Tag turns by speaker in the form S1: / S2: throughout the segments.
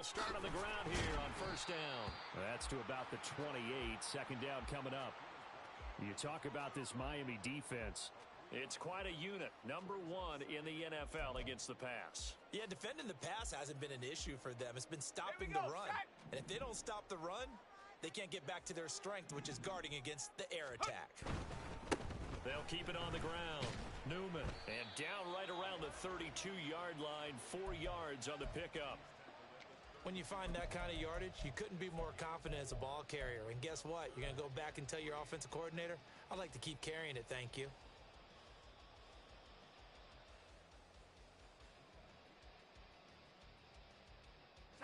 S1: they'll start on the ground here on first down. That's to about the 28. Second down coming up. You talk about this Miami defense. It's quite a unit. Number 1 in the NFL against the pass.
S2: Yeah, defending the pass hasn't been an issue for them. It's been stopping the run. And if they don't stop the run, they can't get back to their strength, which is guarding against the air attack.
S1: They'll keep it on the ground. Newman. And down right around the 32-yard line. 4 yards on the pickup.
S2: When you find that kind of yardage, you couldn't be more confident as a ball carrier. And guess what? You're going to go back and tell your offensive coordinator, I'd like to keep carrying it, thank you.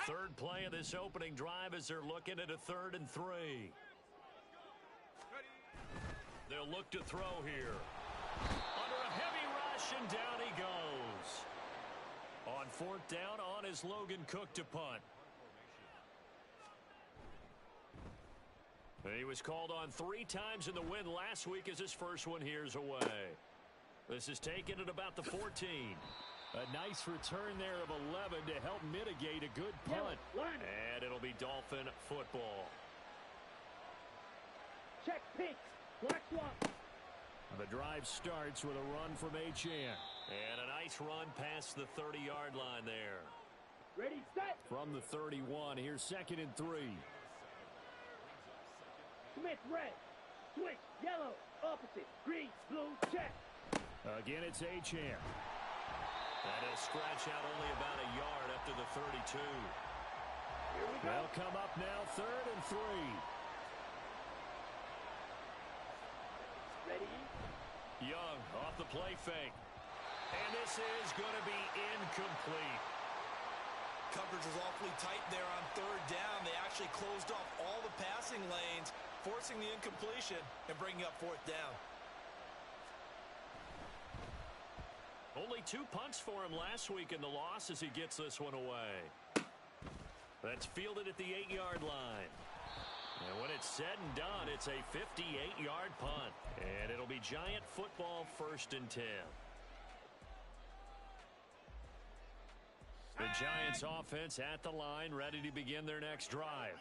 S1: Third play of this opening drive as they're looking at a 3rd and 3. They'll look to throw here. Under a heavy rush, and down he goes. On 4th down, on is Logan Cook to punt. He was called on 3 times in the win last week as his first one here's away. This is taken at about the 14. A nice return there of 11 to help mitigate a good punt. And it'll be Dolphin football.
S3: Check pitch. Black swap.
S1: The drive starts with a run from Achane. And a nice run past the 30-yard line there.
S3: Ready, set.
S1: From the 31, here's 2nd and 3.
S3: Smith, red. Switch, yellow. Opposite. Green, blue, check.
S1: Again, it's Achane. And he'll scratch out only about a yard up to the 32.
S3: Here we go.
S1: They'll come up now, 3rd and 3.
S3: Ready?
S1: Young off the play fake. And this is going to be incomplete.
S2: Coverage was awfully tight there on 3rd down. They actually closed off all the passing lanes, forcing the incompletion and bringing up 4th down.
S1: Only 2 punts for him last week in the loss as he gets this one away. That's fielded at the 8-yard line. And when it's said and done, it's a 58-yard punt. And it'll be Giant football, 1st and 10. The Giants offense at the line, ready to begin their next drive.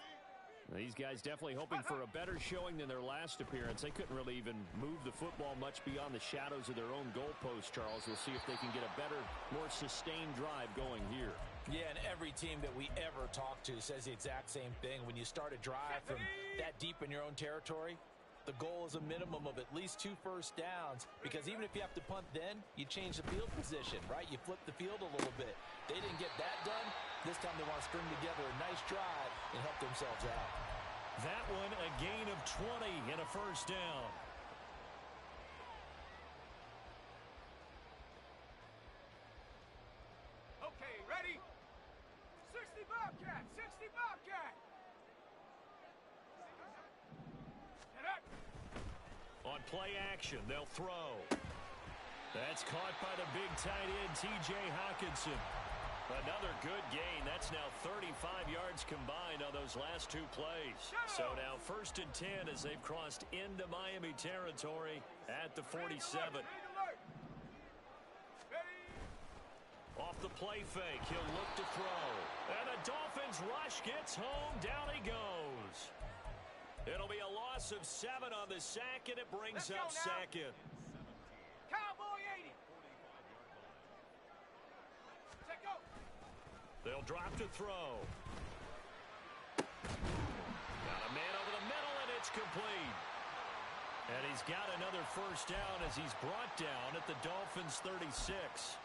S1: These guys definitely hoping for a better showing than their last appearance. They couldn't really even move the football much beyond the shadows of their own goalpost, Charles. We'll see if they can get a better, more sustained drive going here.
S2: Yeah, and every team that we ever talk to says the exact same thing. When you start a drive from that deep in your own territory, the goal is a minimum of at least 2 first downs, because even if you have to punt then, you change the field position, right? You flip the field a little bit. They didn't get that done. This time they want to string together a nice drive and help themselves out.
S1: That one a gain of 20 and a 1st down.
S4: Okay, ready? 60 Bobcat, 60 Bobcat.
S1: On play action, they'll throw. That's caught by the big tight end, T.J. Hawkinson. Another good gain. That's now 35 yards combined on those last 2 plays. So now 1st and 10 as they've crossed into Miami territory at the 47. Off the play fake, he'll look to throw. And the Dolphins rush gets home. Down he goes. It'll be a loss of 7 on the sack, and it brings up 2nd.
S4: Cowboy 80. Check go.
S1: They'll drop to throw. Got a man over the middle, and it's complete. And he's got another 1st down as he's brought down at the Dolphins' 36.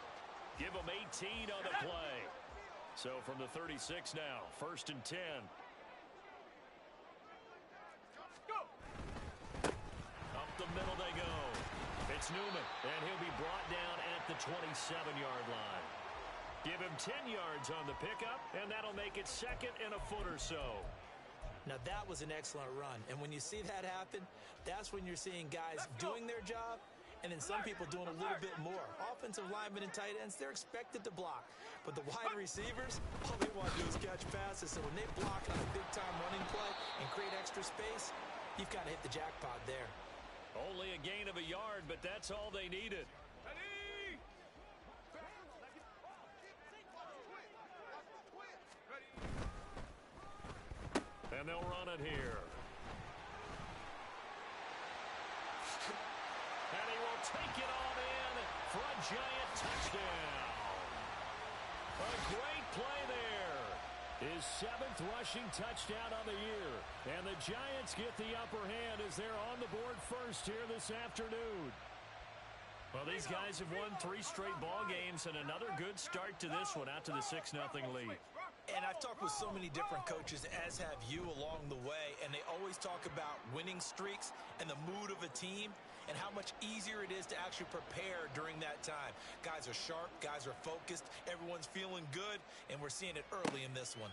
S1: Give him 18 on the play. So from the 36 now, 1st and 10.
S4: Go.
S1: Up the middle they go. It's Newman, and he'll be brought down at the 27-yard line. Give him 10 yards on the pickup, and that'll make it 2nd and a foot or so.
S2: Now, that was an excellent run. And when you see that happen, that's when you're seeing guys doing their job, and then some people doing a little bit more. Offensive linemen and tight ends, they're expected to block. But the wide receivers, all they want to do is catch passes. So when they block on a big-time running play and create extra space, you've got to hit the jackpot there.
S1: Only a gain of a yard, but that's all they needed.
S4: Ready? Ready.
S1: And they'll run it here. And he will take it on in for a giant touchdown. A great play there. His 7th rushing touchdown on the year. And the Giants get the upper hand as they're on the board first here this afternoon. Well, these guys have won 3 straight ball games and another good start to this one out to the 6-0 lead.
S2: And I've talked with so many different coaches, as have you along the way, and they always talk about winning streaks and the mood of a team and how much easier it is to actually prepare during that time. Guys are sharp, guys are focused, everyone's feeling good, and we're seeing it early in this one.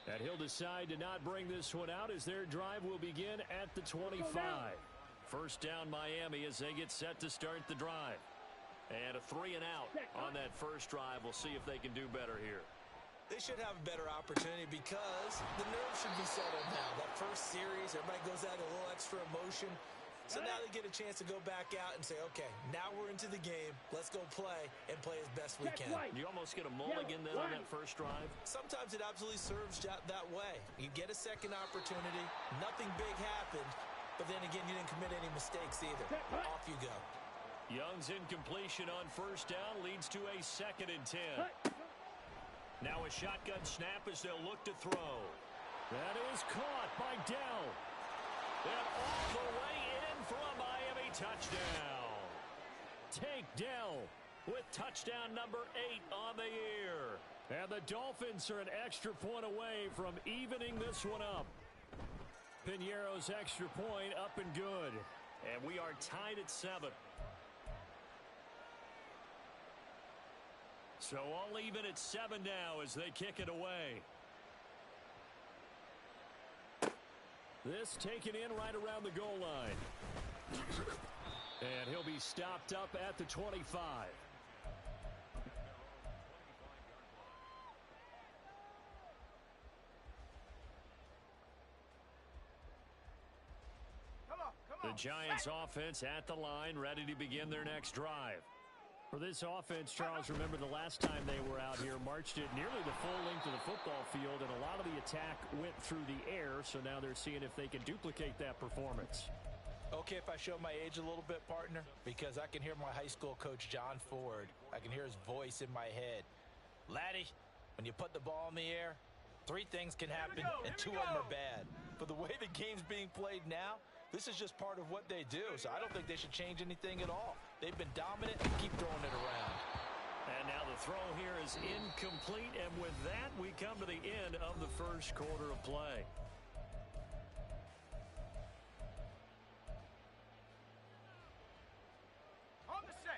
S1: And he'll decide to not bring this one out as their drive will begin at the 25. First down Miami as they get set to start the drive. And a 3 and out on that first drive. We'll see if they can do better here.
S2: They should have a better opportunity because the nerves should be settled now. That first series, everybody goes out a little extra emotion. So now they get a chance to go back out and say, okay, now we're into the game. Let's go play and play as best we can.
S1: You almost get a mulligan then on that first drive?
S2: Sometimes it absolutely serves that way. You get a second opportunity. Nothing big happened. But then again, you didn't commit any mistakes either. Off you go.
S1: Young's incompletion on first down leads to a 2nd and 10. Now a shotgun snap as they'll look to throw. That is caught by Dell. And all the way in for a Miami touchdown. Take Dell with touchdown number 8 on the year. And the Dolphins are an extra point away from evening this one up. Piñeiro's extra point up and good. And we are tied at 7. So all even at 7 now as they kick it away. This taken in right around the goal line. And he'll be stopped up at the 25. The Giants offense at the line, ready to begin their next drive. For this offense, Charles, remember the last time they were out here, marched it nearly the full length of the football field, and a lot of the attack went through the air, so now they're seeing if they can duplicate that performance.
S2: Okay, if I show my age a little bit, partner, because I can hear my high school coach, John Ford. I can hear his voice in my head. Laddie, when you put the ball in the air, 3 things can happen, and 2 of them are bad. But the way the game's being played now, this is just part of what they do, so I don't think they should change anything at all. They've been dominant and keep throwing it around.
S1: And now the throw here is incomplete, and with that, we come to the end of the first quarter of play.
S4: On the set.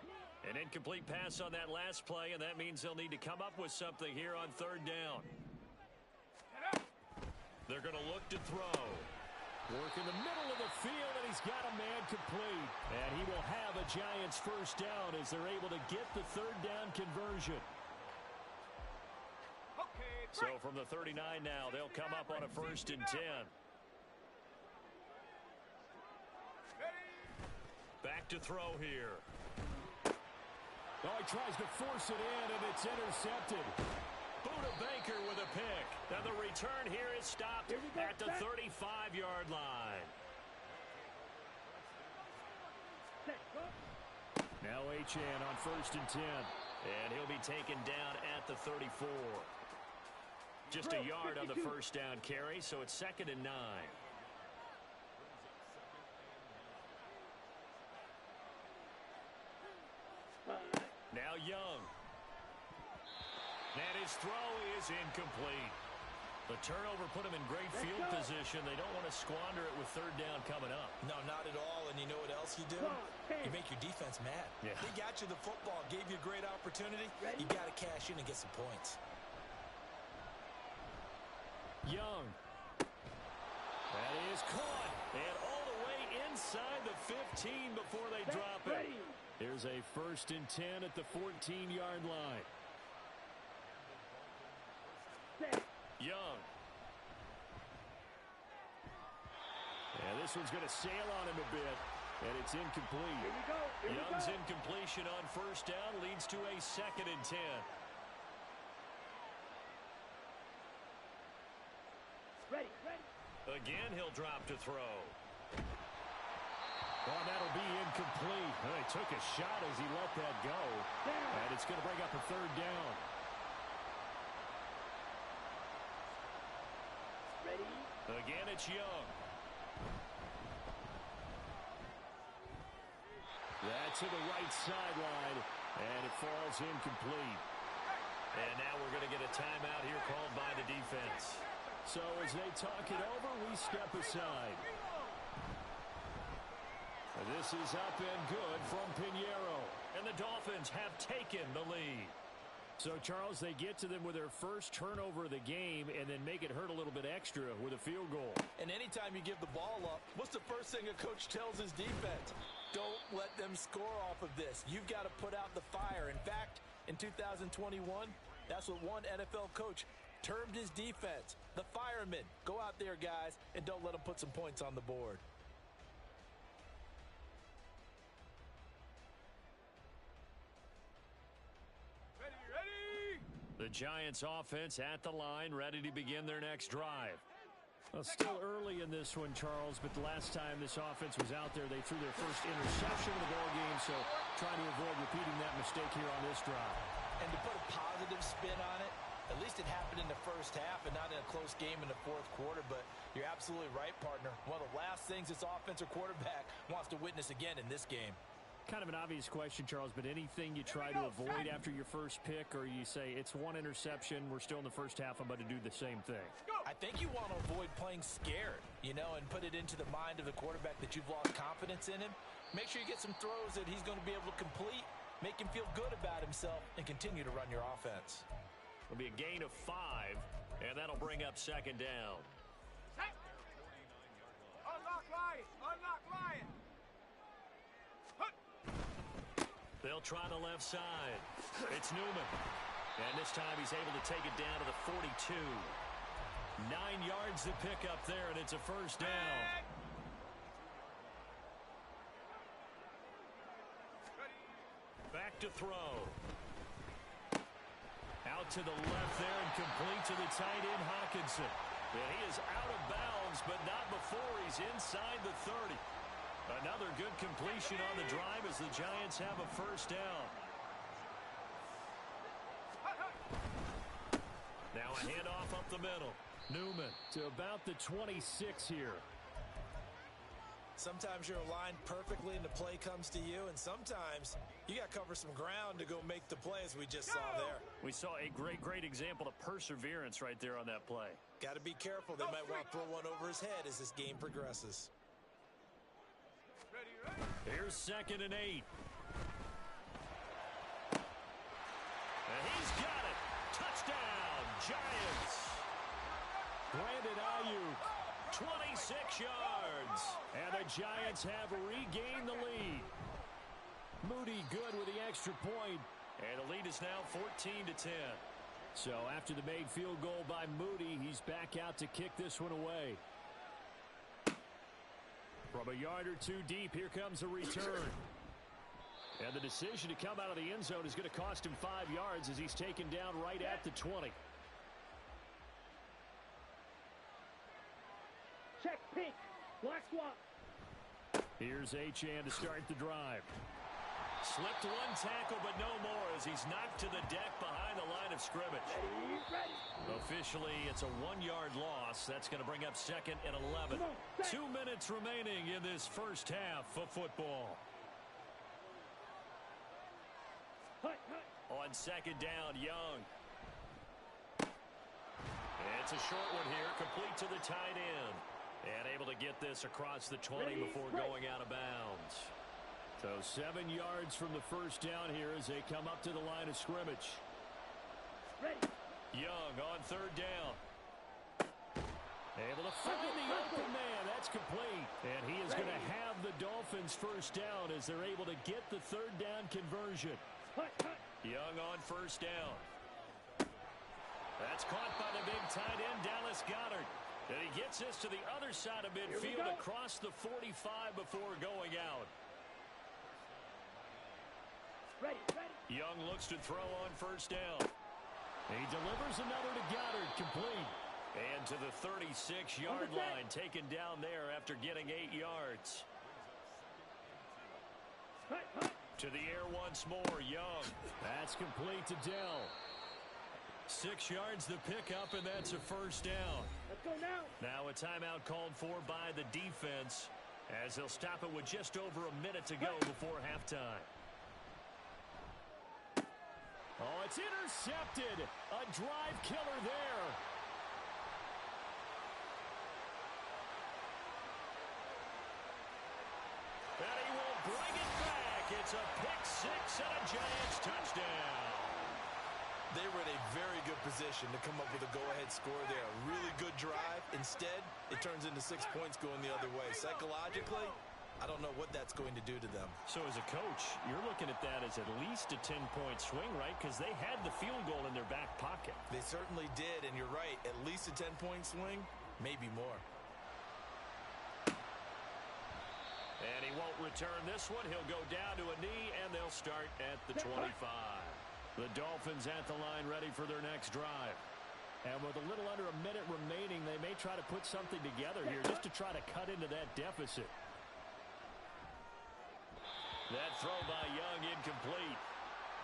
S1: An incomplete pass on that last play, and that means they'll need to come up with something here on 3rd down. They're going to look to throw. Work in the middle of the field, and he's got a man complete. And he will have a Giants first down as they're able to get the 3rd down conversion.
S4: Okay,
S1: So from the 39 now, they'll come up on a 1st and 10. Back to throw here. Oh, he tries to force it in, and it's intercepted. Buda Baker with a pick. And the return here is stopped at the 35-yard line. Now Achane on 1st and 10. And he'll be taken down at the 34. Just a yard on the first down carry, so it's 2nd and 9. Now Young. And his throw is incomplete. The turnover put him in great field position. They don't want to squander it with 3rd down coming up.
S2: No, not at all. And you know what else you do? You make your defense mad.
S1: Yeah.
S2: They got you the football, gave you a great opportunity. You got to cash in and get some points.
S1: Young. That is caught. And all the way inside the 15 before they drop it. Here's a 1st and 10 at the 14-yard line. Young. And this one's going to sail on him a bit, and it's incomplete. Young's incompletion on 1st down leads to a 2nd and 10.
S3: Ready.
S1: drop to throw. Oh, that'll be incomplete. Well, he took a shot as he let that go. And it's going to bring up a third down.
S3: Ready?
S1: Again, it's Young. That's to the right sideline, and it falls incomplete. And now we're going to get a timeout here called by the defense. So as they talk it over, we step aside. This is up and good from Pinheiro. And the Dolphins have taken the lead. So, Charles, they get to them with their first turnover of the game and then make it hurt a little bit extra with a field goal.
S2: And anytime you give the ball up, what's the first thing a coach tells his defense? Don't let them score off of this. You've got to put out the fire. In fact, in 2021, that's what one NFL coach termed his defense. The firemen. Go out there, guys, and don't let them put some points on the board.
S1: The Giants offense at the line, ready to begin their next drive. Well, still early in this one, Charles, but the last time this offense was out there, they threw their first interception of the ball game, so trying to avoid repeating that mistake here on this drive.
S2: And to put a positive spin on it, at least it happened in the first half and not in a close game in the fourth quarter, but you're absolutely right, partner. One of the last things this offensive quarterback wants to witness again in this game.
S1: Kind of an obvious question, Charles, but anything you try to avoid after your first pick, or you say it's one interception, we're still in the first half, I'm about to do the same thing?
S2: I think you want to avoid playing scared, and put it into the mind of the quarterback that you've lost confidence in him. Make sure you get some throws that he's going to be able to complete, make him feel good about himself, and continue to run your offense.
S1: It'll be a gain of 5, and that'll bring up second down.
S4: Unlock Lion! Unlock Lion!
S1: They'll try the left side. It's Newman. And this time he's able to take it down to the 42. 9 yards to pick up there, and it's a first down. Back to throw. Out to the left there and complete to the tight end, Hawkinson. And he is out of bounds, but not before he's inside the 30. Another good completion on the drive as the Giants have a first down. Now a handoff up the middle. Newman to about the 26 here.
S2: Sometimes you're aligned perfectly and the play comes to you, and sometimes you got to cover some ground to go make the play, as we just saw there.
S1: We saw a great example of perseverance right there on that play.
S2: Got to be careful. They might want to throw one over his head as this game progresses.
S1: Here's 2nd and 8. And he's got it. Touchdown, Giants. Brandon Ayuk, 26 yards. And the Giants have regained the lead. Moody good with the extra point. And the lead is now 14-10. So after the made field goal by Moody, he's back out to kick this one away. From a yard or two deep, here comes a return. And the decision to come out of the end zone is going to cost him 5 yards as he's taken down right at the 20.
S3: Check pink. Black swap.
S1: Here's Achane to start the drive. Slipped one tackle, but no more as he's knocked to the deck behind the line of scrimmage.
S3: Ready.
S1: Officially, it's a 1-yard loss. That's going to bring up 2nd and 11. 2 minutes remaining in this first half of football. On 2nd down, Young. It's a short one here, complete to the tight end. And able to get this across the 20 before going out of bounds. So 7 yards from the first down here as they come up to the line of scrimmage.
S3: Ready.
S1: Young on 3rd down. Able to find the open man. That's complete. And he is going to have the Dolphins first down as they're able to get the 3rd down conversion. Young on 1st down. That's caught by the big tight end, Dallas Goedert. And he gets this to the other side of midfield across the 45 before going out.
S3: Ready.
S1: Young looks to throw on 1st down. He delivers another to Goedert, complete. And to the 36-yard line, taken down there after getting 8 yards. To the air once more, Young. That's complete to Dell. 6 yards the pickup, and that's a first down.
S3: Let's go now.
S1: Now a timeout called for by the defense, as they'll stop it with just over a minute to go before halftime. Oh, it's intercepted. A drive killer there. And he will bring it back. It's a pick six and a Giants touchdown.
S2: They were in a very good position to come up with a go-ahead score there. A really good drive. Instead, it turns into 6 points going the other way. Psychologically, I don't know what that's going to do to them.
S1: So as a coach, you're looking at that as at least a 10-point swing, right? Because they had the field goal in their back pocket.
S2: They certainly did, and you're right. At least a 10-point swing, maybe more.
S1: And he won't return this one. He'll go down to a knee, and they'll start at the 25. The Dolphins at the line ready for their next drive. And with a little under a minute remaining, they may try to put something together here just to try to cut into that deficit. That throw by Young incomplete.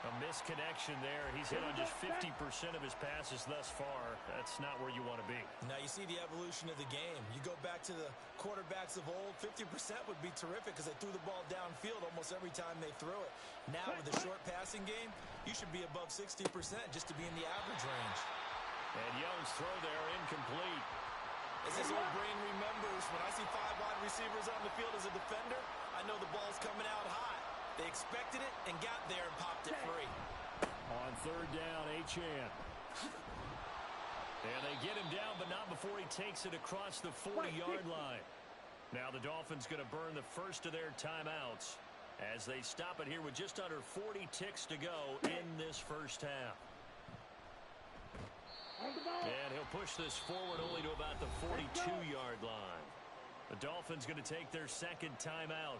S1: A misconnection there. He's hit on just 50% of his passes thus far. That's not where you want to be.
S2: Now you see the evolution of the game. You go back to the quarterbacks of old, 50% would be terrific because they threw the ball downfield almost every time they threw it. Now with the short passing game, you should be above 60% just to be in the average range.
S1: And Young's throw there incomplete.
S2: As his old brain remembers, when I see 5 wide receivers on the field as a defender, I know the ball's coming out hot. They expected it and got there and popped it free.
S1: On third down, Achane. And they get him down, but not before he takes it across the 40-yard line. Now the Dolphins going to burn the first of their timeouts as they stop it here with just under 40 ticks to go in this first half. And he'll push this forward only to about the 42-yard line. The Dolphins going to take their second timeout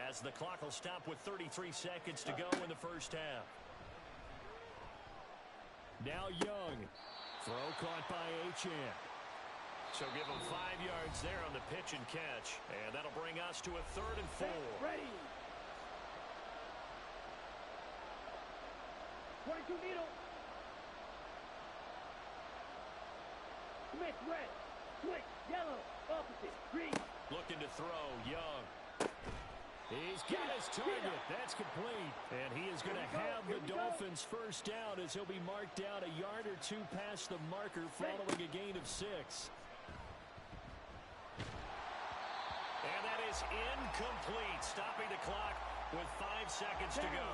S1: as the clock will stop with 33 seconds to go in the first half. Now Young. Throw caught by Achane. So give him 5 yards there on the pitch and catch. And that'll bring us to a 3rd and 4.
S3: Ready. 22 needle. Smith red. Switch yellow. Opposite green.
S1: Looking to throw Young. He's got his target. That's complete. And he is going to have the Dolphins first down as he'll be marked down a yard or two past the marker following a gain of 6. And that is incomplete, stopping the clock with 5 seconds to go.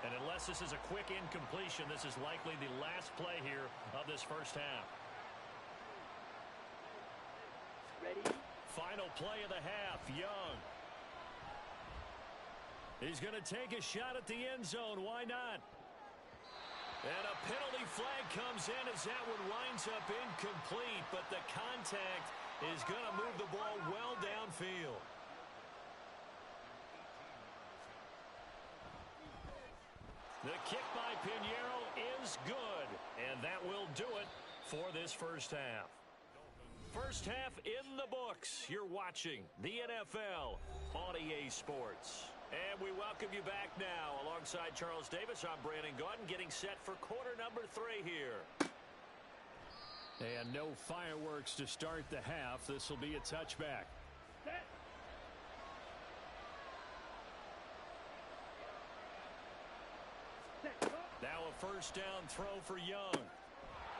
S1: And unless this is a quick incompletion, this is likely the last play here of this first half.
S3: Ready.
S1: Final play of the half, Young. He's going to take a shot at the end zone. Why not? And a penalty flag comes in as that one winds up incomplete, but the contact is going to move the ball well downfield. The kick by Pinheiro is good, and that will do it for this first half. First half in the books. You're watching the NFL on EA Sports. And we welcome you back now. Alongside Charles Davis, I'm Brandon Gaudin, getting set for quarter number 3 here. And no fireworks to start the half. This will be a touchback.
S3: Set. Set.
S1: Now a first down throw for Young.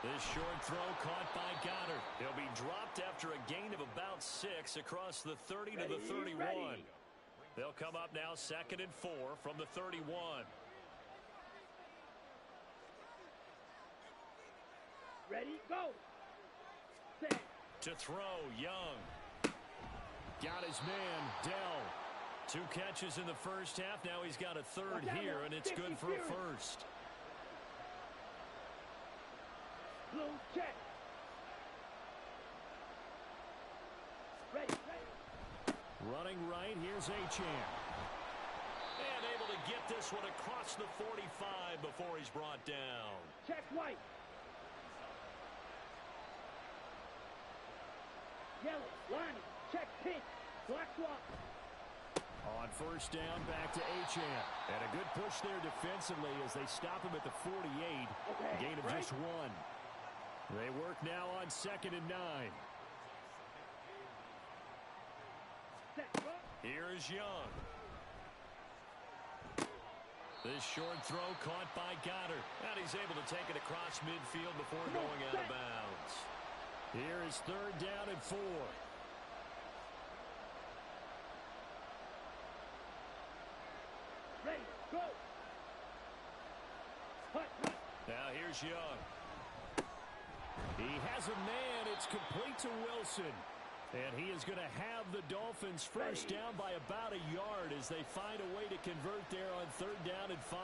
S1: This short throw caught by Goddard. He'll be dropped after a gain of about 6 across the 30 to the 31.
S3: Ready.
S1: They'll come up now 2nd and 4 from the 31.
S3: Ready, go. Set.
S1: To throw, Young. Got his man, Dell. 2 catches in the first half. Now he's got a 3rd here, and it's good for a first.
S3: Blue check. Ready, ready.
S1: Running right, here's Achane. And able to get this one across the 45 before he's brought down.
S3: Check white. yellow, lining, check, pin, block swap.
S1: On first down, back to Achane. And a good push there defensively as they stop him at the 48.
S3: Okay,
S1: Gain of
S3: right.
S1: just 1. They work now on 2nd and 9.
S3: Set, go.
S1: Here's Young. This short throw caught by Goddard. And he's able to take it across midfield before going out of bounds. Here is 3rd down and 4.
S3: Ready, go. Hut, hut.
S1: Now here's Young. He has a man. It's complete to Wilson. And he is going to have the Dolphins first down by about a yard as they find a way to convert there on 3rd down and 5.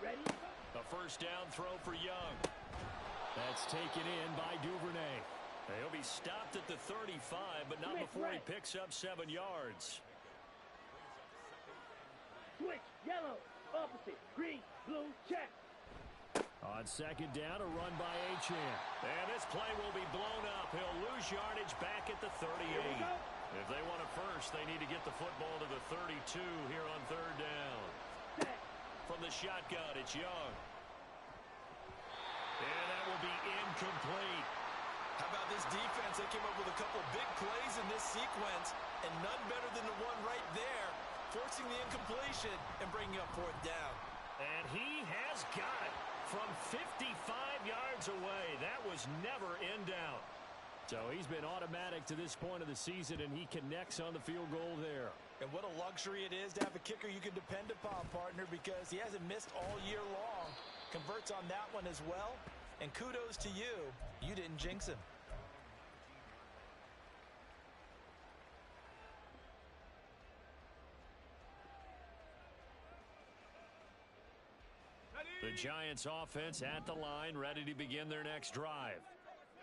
S3: Ready,
S1: A first down throw for Young. That's taken in by Duvernay. He'll be stopped at the 35, but not before he picks up 7 yards.
S3: switch, yellow, opposite, green, blue, check.
S1: On 2nd down, a run by Achane. And this play will be blown up. He'll lose yardage back at the 38. If they want a first, they need to get the football to the 32 here on 3rd down.
S3: Set.
S1: From the shotgun, it's Young. And that will be incomplete.
S2: How about this defense? They came up with a couple big plays in this sequence, and none better than the one right there, forcing the incompletion and bringing up 4th down.
S1: And he has got it from 55 yards away. That was never in doubt. So he's been automatic to this point of the season, and he connects on the field goal there.
S2: And what a luxury it is to have a kicker you can depend upon, partner, because he hasn't missed all year long. Converts on that one as well. And kudos to you. You didn't jinx him.
S1: The Giants offense at the line, ready to begin their next drive.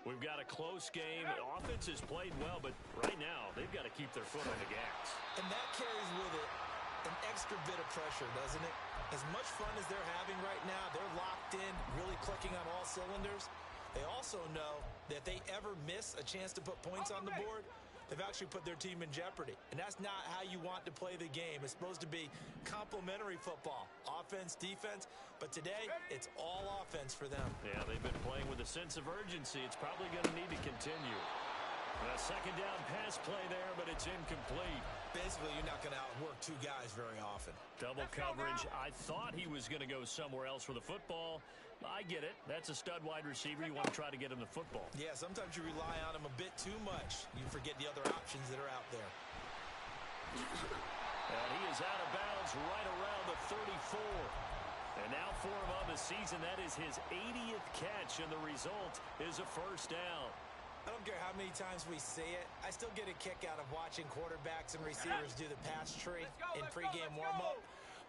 S1: We've got a close game. The offense has played well, but right now they've got to keep their foot on the gas.
S2: And that carries with it an extra bit of pressure, doesn't it? As much fun as they're having right now, they're locked in, really clicking on all cylinders. They also know that if they ever miss a chance to put points on the board, they've actually put their team in jeopardy. And that's not how you want to play the game. It's supposed to be complementary football, offense, defense. But today, it's all offense for them.
S1: Yeah, they've been playing with a sense of urgency. It's probably going to need to continue. A 2nd down pass play there, but it's incomplete.
S2: Basically, you're not going to outwork 2 guys very often.
S1: Double coverage. I thought he was going to go somewhere else for the football. I get it. That's a stud wide receiver. You want to try to get him the football.
S2: Yeah, sometimes you rely on him a bit too much. You forget the other options that are out there.
S1: And he is out of bounds right around the 34. And now for him on the season, that is his 80th catch, and the result is a first down.
S2: I don't care how many times we see it. I still get a kick out of watching quarterbacks and receivers do the pass tree in pregame warm-up.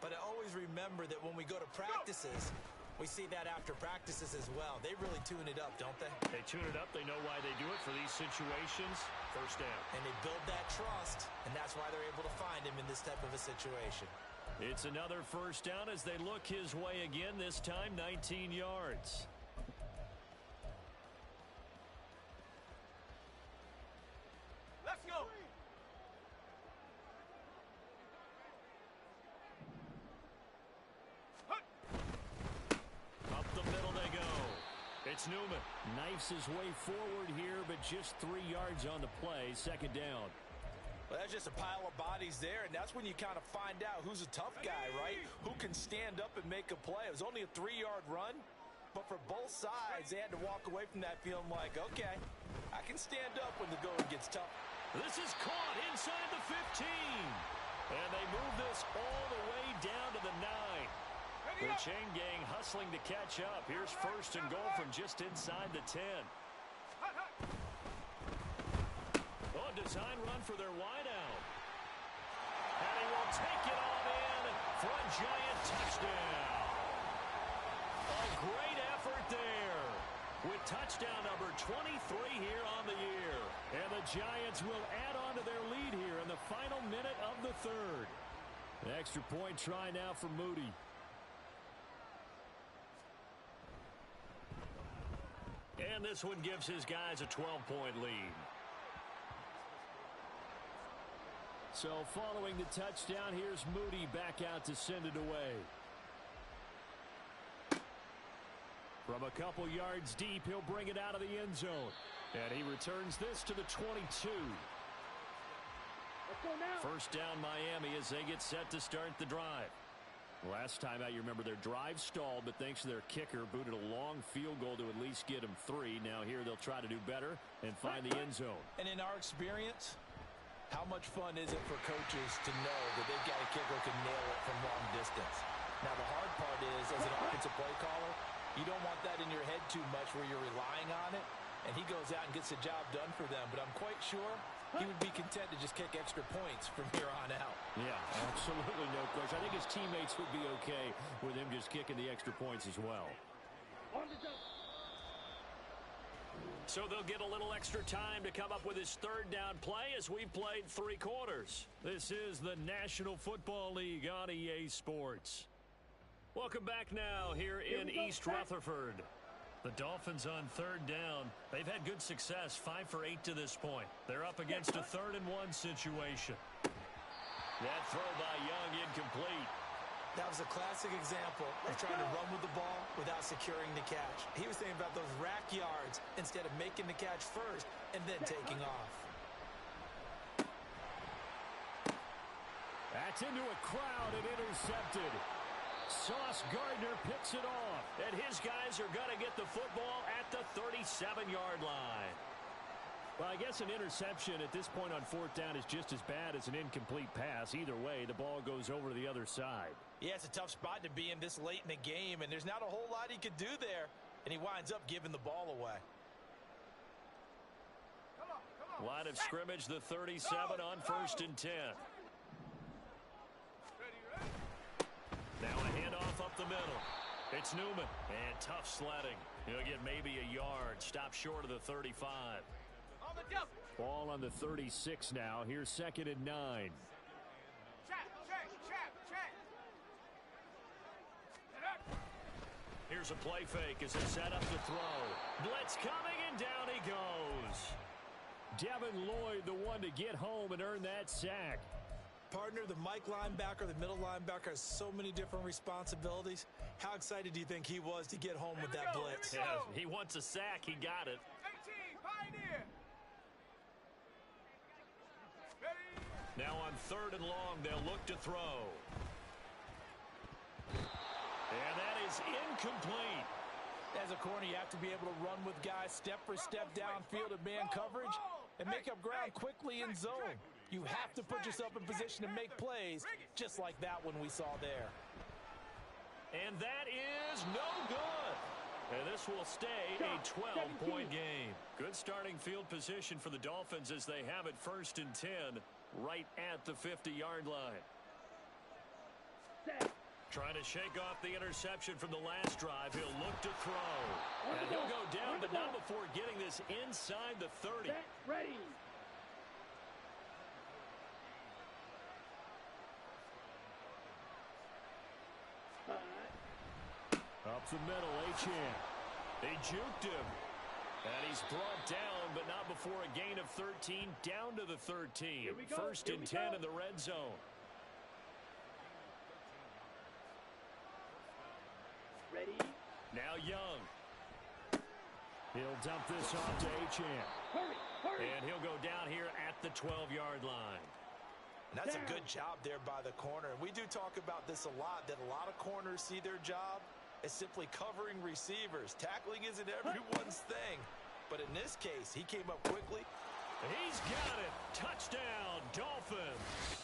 S2: But I always remember that when we go to practices, we see that after practices as well. They really tune it up, don't they?
S1: They tune it up. They know why they do it for these situations. First down.
S2: And they build that trust, and that's why they're able to find him in this type of a situation.
S1: It's another first down as they look his way again, this time 19 yards.
S4: Let's go.
S1: Up the middle they go. It's Newman. Knifes his way forward here, but just 3 yards on the play. 2nd down.
S2: Well, that's just a pile of bodies there, and that's when you kind of find out who's a tough guy, right? Who can stand up and make a play. It was only a 3-yard run, but for both sides, they had to walk away from that feeling like, okay, I can stand up when the going gets tough.
S1: This is caught inside the 15. And they move this all the way down to the 9. The chain gang hustling to catch up. Here's 1st and goal from just inside the 10. Oh, design run for their wideout. And he will take it on in for a Giant touchdown. A great effort there with touchdown number 23 here on the year. And the Giants will add on to their lead here in the final minute of the 3rd. An extra point try now for Moody. And this one gives his guys a 12-point lead. So following the touchdown, here's Moody back out to send it away. From a couple yards deep, he'll bring it out of the end zone. And he returns this to the 22.
S3: Let's go now.
S1: First down Miami as they get set to start the drive. Last time out, you remember their drive stalled, but thanks to their kicker, booted a long field goal to at least get them 3. Now here they'll try to do better and find the end zone.
S2: And in our experience, how much fun is it for coaches to know that they've got a kicker who can nail it from long distance? Now the hard part is, as an offensive play caller, you don't want that in your head too much where you're relying on it, and he goes out and gets the job done for them. But I'm quite sure he would be content to just kick extra points from here on out.
S1: Yeah, absolutely no question. I think his teammates would be okay with him just kicking the extra points as well.
S3: On the jump.
S1: So they'll get a little extra time to come up with his third down play as we've played 3 quarters. This is the National Football League on EA Sports. Welcome back now here in East Rutherford. The Dolphins on third down. They've had good success, 5 for 8 to this point. They're up against a 3rd and 1 situation. That throw by Young incomplete.
S2: That was a classic example of trying to run with the ball without securing the catch. He was thinking about those rack yards instead of making the catch first and then taking off.
S1: That's into a crowd and intercepted. Sauce Gardner picks it off, and his guys are going to get the football at the 37-yard line. Well, I guess an interception at this point on 4th down is just as bad as an incomplete pass. Either way, the ball goes over to the other side.
S2: Yeah, it's a tough spot to be in this late in the game, and there's not a whole lot he could do there, and he winds up giving the ball away.
S4: Come on.
S1: Line of scrimmage, the 37 on 1st and 10. Now a handoff up the middle. It's Newman. And tough sledding. He'll get maybe a yard. Stop short of the 35.
S4: On the jump.
S1: Ball on the 36 now. Here's 2nd and 9.
S4: Check.
S1: Here's a play fake as they set up to throw. Blitz coming, and down he goes. Devin Lloyd, the one to get home and earn that sack.
S2: Partner, the Mike linebacker, the middle linebacker has so many different responsibilities. How excited do you think he was to get home with that blitz?
S1: Yeah, he wants a sack. He got it.
S4: 18, Pioneer. Ready.
S1: Now on 3rd and long, they'll look to throw. And that is incomplete.
S2: As a corner, you have to be able to run with guys step for step downfield in man coverage and make up ground quickly in zone. You have to put yourself in position to make plays just like that one we saw there.
S1: And that is no good. And this will stay a 12-point game. Good starting field position for the Dolphins as they have it 1st and 10 right at the 50-yard line. Trying to shake off the interception from the last drive. He'll look to throw. And he'll go down, but not before getting this inside the 30.
S3: Ready.
S1: Up the middle, Achane. They juked him. And he's brought down, but not before a gain of 13, down to the 13. 1st and 10 in the red zone.
S3: Ready.
S1: Now Young. He'll dump this off to Achane.
S3: Hurry.
S1: And he'll go down here at the 12-yard line.
S2: And that's a good job there by the corner. And we do talk about this a lot, that a lot of corners see their job as simply covering receivers. Tackling isn't everyone's thing. But in this case, he came up quickly.
S1: He's got it. Touchdown, Dolphins.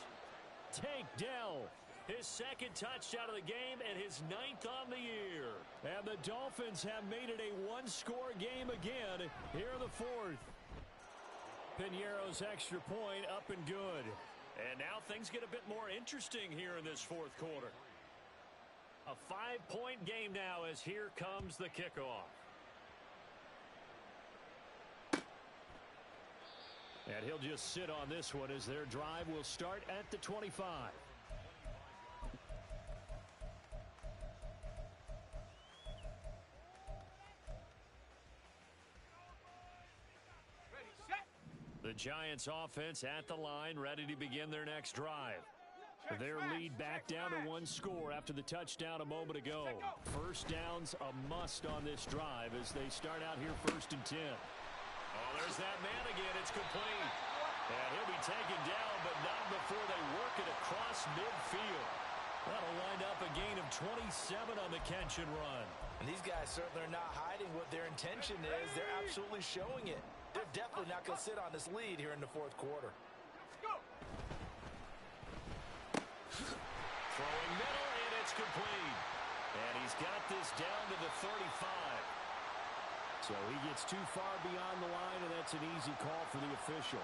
S1: Tank Dell. His 2nd touchdown of the game and his 9th on the year. And the Dolphins have made it a 1-score game again here in the 4th. Piñeiro's extra point up and good. And now things get a bit more interesting here in this 4th quarter. A 5-point game now as here comes the kickoff. And he'll just sit on this one as their drive will start at the 25. Giants offense at the line, ready to begin their next drive. Their lead back down to one score after the touchdown a moment ago. First down's a must on this drive as they start out here 1st and 10. Oh, there's that man again. It's complete. And he'll be taken down, but not before they work it across midfield. That'll wind up a gain of 27 on the catch and run.
S2: And these guys certainly are not hiding what their intention is. They're absolutely showing it. They're definitely not going to sit on this lead here in the 4th quarter.
S1: Throwing middle, and it's complete. And he's got this down to the 35. So he gets too far beyond the line, and that's an easy call for the official.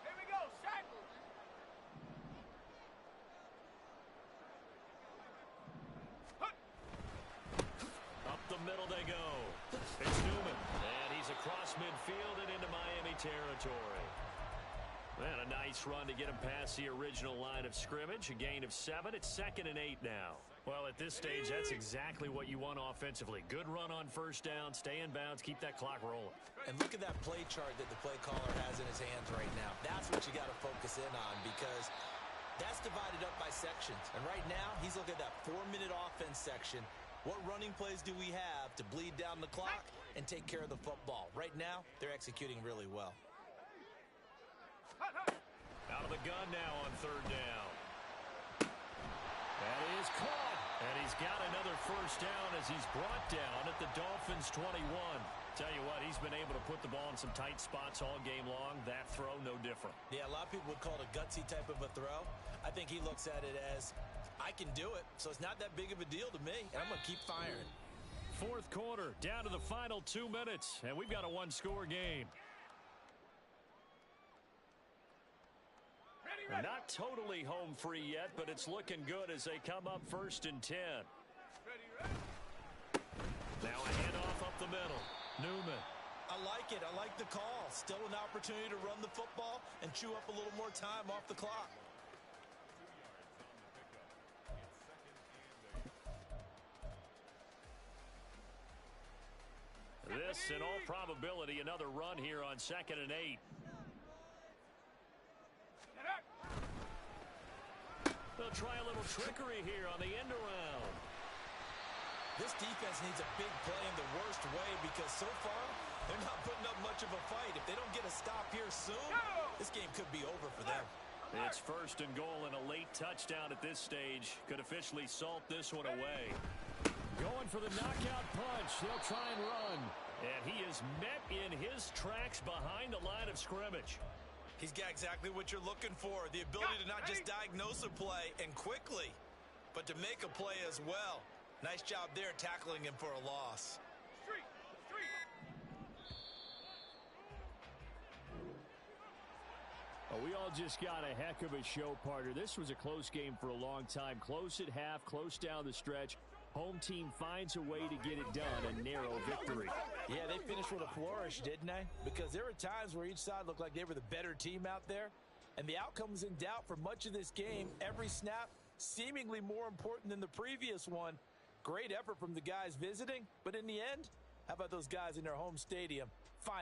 S4: Here we go, set.
S1: Up the middle they go. It's Newman. And he's across midfield and into Miami territory. And a nice run to get him past the original line of scrimmage. A gain of 7. It's 2nd and 8 now. Well, at this stage, that's exactly what you want offensively. Good run on first down, stay in bounds, keep that clock rolling.
S2: And look at that play chart that the play caller has in his hands right now. That's what you got to focus in on because that's divided up by sections. And right now, he's looking at that 4-minute offense section. What running plays do we have to bleed down the clock and take care of the football? Right now, they're executing really well.
S1: Out of the gun now on 3rd down. That is caught. And he's got another first down as he's brought down at the Dolphins' 21. Tell you what, he's been able to put the ball in some tight spots all game long. That throw, no different.
S2: Yeah, a lot of people would call it a gutsy type of a throw. I think he looks at it as, I can do it, so it's not that big of a deal to me, and I'm going to keep firing.
S1: 4th quarter, down to the final 2 minutes, and we've got a one-score game. Not totally home free yet, but it's looking good as they come up 1st and 10. Now a handoff up the middle. Newman.
S2: I like it. I like the call. Still an opportunity to run the football and chew up a little more time off the clock.
S1: This, in all probability, another run here on 2nd and 8. They'll try a little trickery here on the end around.
S2: This defense needs a big play in the worst way because so far they're not putting up much of a fight. If they don't get a stop here soon, this game could be over for them.
S1: It's 1st and goal and a late touchdown at this stage. Could officially salt this one away. Going for the knockout punch. They'll try and run. And he is met in his tracks behind the line of scrimmage.
S2: He's got exactly what you're looking for. The ability to not just diagnose a play and quickly, but to make a play as well. Nice job there tackling him for a loss.
S1: Well, we all just got a heck of a show, partner. This was a close game for a long time. Close at half, close down the stretch. Home team finds a way to get it done, a narrow victory.
S2: Yeah, they finished with a flourish, didn't they? Because there were times where each side looked like they were the better team out there, and the outcome was in doubt for much of this game. Every snap seemingly more important than the previous one. Great effort from the guys visiting, but in the end, how about those guys in their home stadium? Fine.